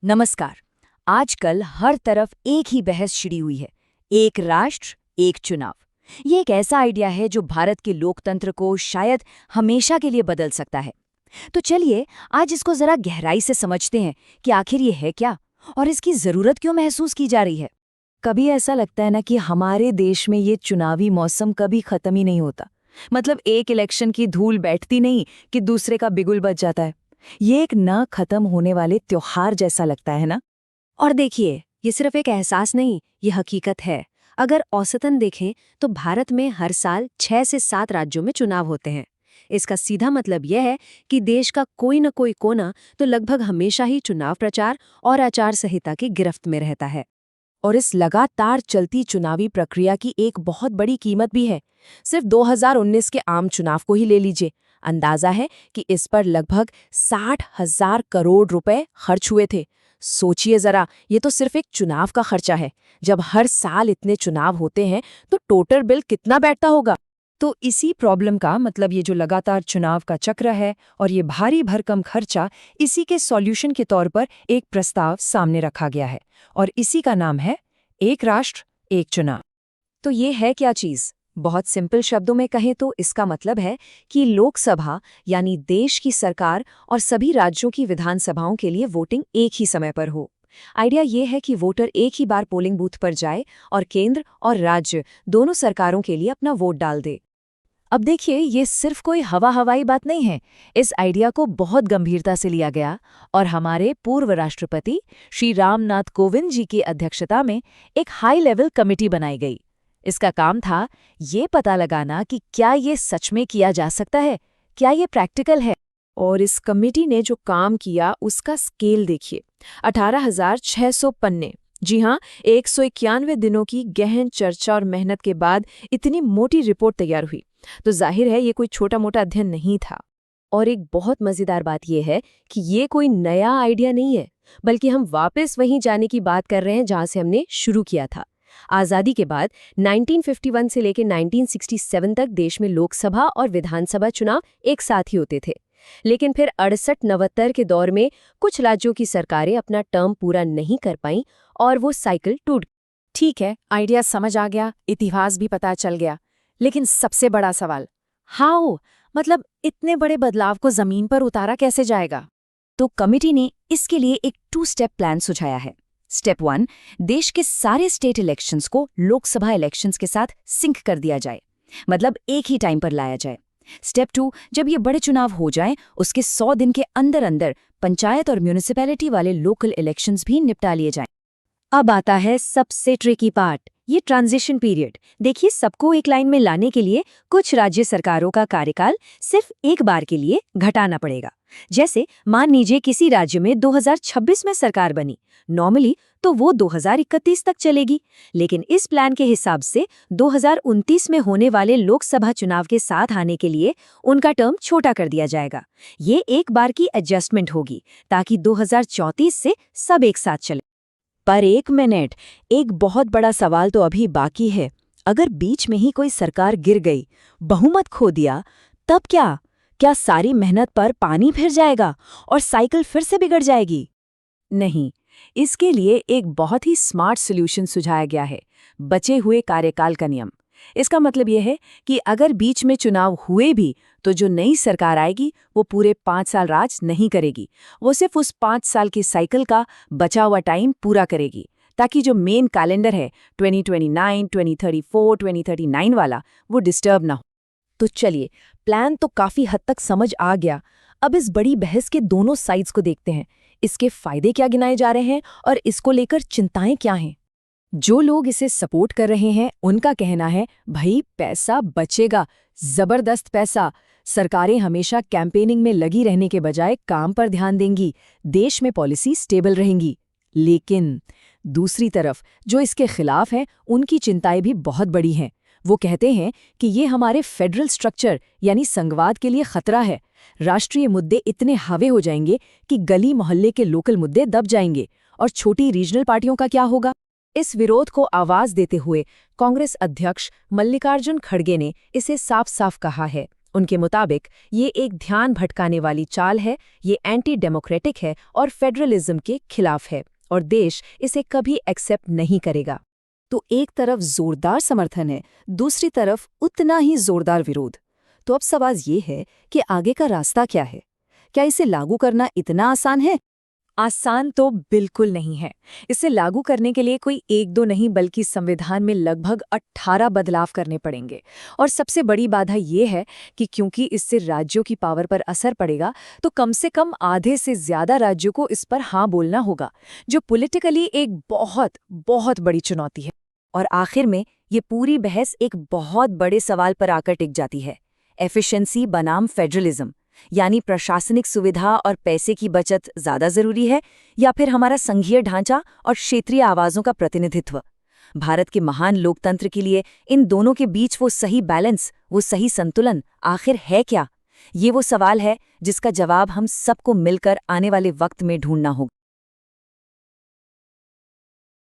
नमस्कार। आजकल हर तरफ एक ही बहस छिड़ी हुई है, एक राष्ट्र एक चुनाव। ये एक ऐसा आइडिया है जो भारत के लोकतंत्र को शायद हमेशा के लिए बदल सकता है। तो चलिए आज इसको जरा गहराई से समझते हैं कि आखिर ये है क्या और इसकी जरूरत क्यों महसूस की जा रही है। कभी ऐसा लगता है ना कि हमारे देश में ये चुनावी मौसम कभी खत्म ही नहीं होता। मतलब एक इलेक्शन की धूल बैठती नहीं कि दूसरे का बिगुल बज जाता है। ये एक न खत्म होने वाले त्योहार जैसा लगता है ना। और देखिए, ये सिर्फ एक एहसास नहीं, ये हकीकत है। अगर औसतन देखें तो भारत में हर साल 6 से 7 राज्यों में चुनाव होते हैं। इसका सीधा मतलब यह है कि देश का कोई न कोई कोना तो लगभग हमेशा ही चुनाव प्रचार और आचार संहिता की गिरफ्त में रहता है। और इस लगातार चलती चुनावी प्रक्रिया की एक बहुत बड़ी कीमत भी है। सिर्फ 2019 के आम चुनाव को ही ले लीजिए। अंदाजा है कि इस पर लगभग 60,000 करोड़ रुपए खर्च हुए थे। सोचिए जरा, ये तो सिर्फ एक चुनाव का खर्चा है। जब हर साल इतने चुनाव होते हैं तो टोटल बिल कितना बैठता होगा। तो इसी प्रॉब्लम का मतलब ये जो लगातार चुनाव का चक्र है और ये भारी भरकम खर्चा, इसी के सॉल्यूशन के तौर पर एक प्रस्ताव सामने रखा गया है और इसी का नाम है एक राष्ट्र एक चुनाव। तो ये है क्या चीज? बहुत सिंपल शब्दों में कहें तो इसका मतलब है कि लोकसभा यानी देश की सरकार और सभी राज्यों की विधानसभाओं के लिए वोटिंग एक ही समय पर हो। आइडिया ये है कि वोटर एक ही बार पोलिंग बूथ पर जाए और केंद्र और राज्य दोनों सरकारों के लिए अपना वोट डाल दे। अब देखिए, ये सिर्फ कोई हवाई बात नहीं है। इस आइडिया को बहुत गंभीरता से लिया गया और हमारे पूर्व राष्ट्रपति श्री रामनाथ कोविंद जी की अध्यक्षता में एक हाई लेवल कमेटी बनाई गई। इसका काम था ये पता लगाना कि क्या ये सच में किया जा सकता है, क्या ये प्रैक्टिकल है। और इस कमेटी ने जो काम किया उसका स्केल देखिए, 18,600 पन्ने। जी हाँ, 191 दिनों की गहन चर्चा और मेहनत के बाद इतनी मोटी रिपोर्ट तैयार हुई। तो जाहिर है ये कोई छोटा मोटा अध्ययन नहीं था। और एक बहुत मजेदार बात यह है कि ये कोई नया आइडिया नहीं है, बल्कि हम वापस वहीं जाने की बात कर रहे हैं जहां से हमने शुरू किया था। आज़ादी के बाद 1951 से लेकर 1967 तक देश में लोकसभा और विधानसभा चुनाव एक साथ ही होते थे। लेकिन फिर 68-69 के दौर में कुछ राज्यों की सरकारें अपना टर्म पूरा नहीं कर पाईं और वो साइकिल टूट। ठीक है, आइडिया समझ आ गया, इतिहास भी पता चल गया, लेकिन सबसे बड़ा सवाल, हाउ? मतलब इतने बड़े बदलाव को जमीन पर उतारा कैसे जाएगा? तो कमिटी ने इसके लिए एक 2 स्टेप प्लान सुझाया है। स्टेप 1, देश के सारे स्टेट इलेक्शंस को लोकसभा इलेक्शंस के साथ सिंक कर दिया जाए, मतलब एक ही टाइम पर लाया जाए। स्टेप 2, जब ये बड़े चुनाव हो जाएं, उसके 100 दिन के अंदर अंदर पंचायत और म्यूनिसिपैलिटी वाले लोकल इलेक्शंस भी निपटा लिए जाएं। अब आता है सबसे ट्रिकी पार्ट, ये ट्रांजिशन पीरियड। देखिए, सबको एक लाइन में लाने के लिए कुछ राज्य सरकारों का कार्यकाल सिर्फ एक बार के लिए घटाना पड़ेगा। जैसे मान लीजिए किसी राज्य में 2026 में सरकार बनी, नॉर्मली तो वो 2031 तक चलेगी, लेकिन इस प्लान के हिसाब से 2029 में होने वाले लोकसभा चुनाव के साथ आने के लिए उनका टर्म छोटा कर दिया जाएगा। ये एक बार की एडजस्टमेंट होगी ताकि 2034 से सब एक साथ चले। पर एक मिनट, एक बहुत बड़ा सवाल तो अभी बाकी है। अगर बीच में ही कोई सरकार गिर गई, बहुमत खो दिया, तब क्या? क्या सारी मेहनत पर पानी फिर जाएगा और साइकिल फिर से बिगड़ जाएगी? नहीं, इसके लिए एक बहुत ही स्मार्ट सॉल्यूशन सुझाया गया है, बचे हुए कार्यकाल का नियम। इसका मतलब यह है कि अगर बीच में चुनाव हुए भी तो जो नई सरकार आएगी वो पूरे 5 साल राज नहीं करेगी, वो सिर्फ उस 5 साल की साइकिल का बचा हुआ टाइम पूरा करेगी, ताकि जो मेन कैलेंडर है 2029, 2034, 2039 वाला, वो डिस्टर्ब ना हो। तो चलिए, प्लान तो काफी हद तक समझ आ गया। अब इस बड़ी बहस के दोनों साइड्स को देखते हैं। इसके फायदे क्या गिनाए जा रहे हैं और इसको लेकर चिंताएं क्या हैं। जो लोग इसे सपोर्ट कर रहे हैं उनका कहना है, भाई पैसा बचेगा, जबरदस्त पैसा। सरकारें हमेशा कैंपेनिंग में लगी रहने के बजाय काम पर ध्यान देंगी, देश में पॉलिसी स्टेबल रहेंगी। लेकिन दूसरी तरफ जो इसके खिलाफ हैं, उनकी चिंताएं भी बहुत बड़ी हैं। वो कहते हैं कि ये हमारे फेडरल स्ट्रक्चर यानी संघवाद के लिए खतरा है। राष्ट्रीय मुद्दे इतने हावी हो जाएंगे कि गली मोहल्ले के लोकल मुद्दे दब जाएंगे, और छोटी रीजनल पार्टियों का क्या होगा? इस विरोध को आवाज देते हुए कांग्रेस अध्यक्ष मल्लिकार्जुन खड़गे ने इसे साफ साफ कहा है, उनके मुताबिक ये एक ध्यान भटकाने वाली चाल है, ये एंटी डेमोक्रेटिक है और फेडरलिज्म के खिलाफ है, और देश इसे कभी एक्सेप्ट नहीं करेगा। तो एक तरफ जोरदार समर्थन है, दूसरी तरफ उतना ही जोरदार विरोध। तो अब सवाल ये है कि आगे का रास्ता क्या है? क्या इसे लागू करना इतना आसान है? आसान तो बिल्कुल नहीं है। इसे लागू करने के लिए कोई एक दो नहीं बल्कि संविधान में लगभग 18 बदलाव करने पड़ेंगे। और सबसे बड़ी बाधा ये है कि क्योंकि इससे राज्यों की पावर पर असर पड़ेगा, तो कम से कम आधे से ज्यादा राज्यों को इस पर हाँ बोलना होगा, जो पॉलिटिकली एक बहुत बहुत बड़ी चुनौती है। और आखिर में ये पूरी बहस एक बहुत बड़े सवाल पर आकर टिक जाती है, एफिशिएंसी बनाम फेडरलिज्म। यानी प्रशासनिक सुविधा और पैसे की बचत ज्यादा जरूरी है या फिर हमारा संघीय ढांचा और क्षेत्रीय आवाजों का प्रतिनिधित्व। भारत के महान लोकतंत्र के लिए इन दोनों के बीच वो सही बैलेंस, वो सही संतुलन आखिर है क्या? ये वो सवाल है जिसका जवाब हम सबको मिलकर आने वाले वक्त में ढूंढना होगा।